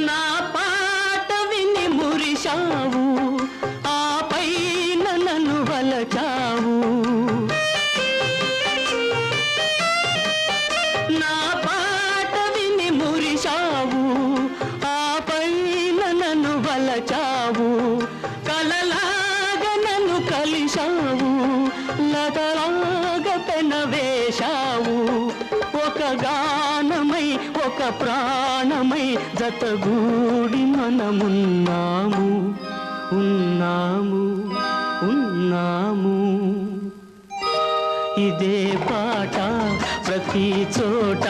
నా పాట విని మురిశావు, ఆపై నన్ను వలచావు. నా పాట విని మురిశావు, ఆపై నన్ను వలచావు. కలలాగా నన్ను కలిశావు, లతలాగా పెనవేశావు. ఒక గానమై ఒక ప్రాణమై జతగూడి మనమున్నాము, ఉన్నాము, ఉన్నాము. ఇదే పాట ప్రతి చోట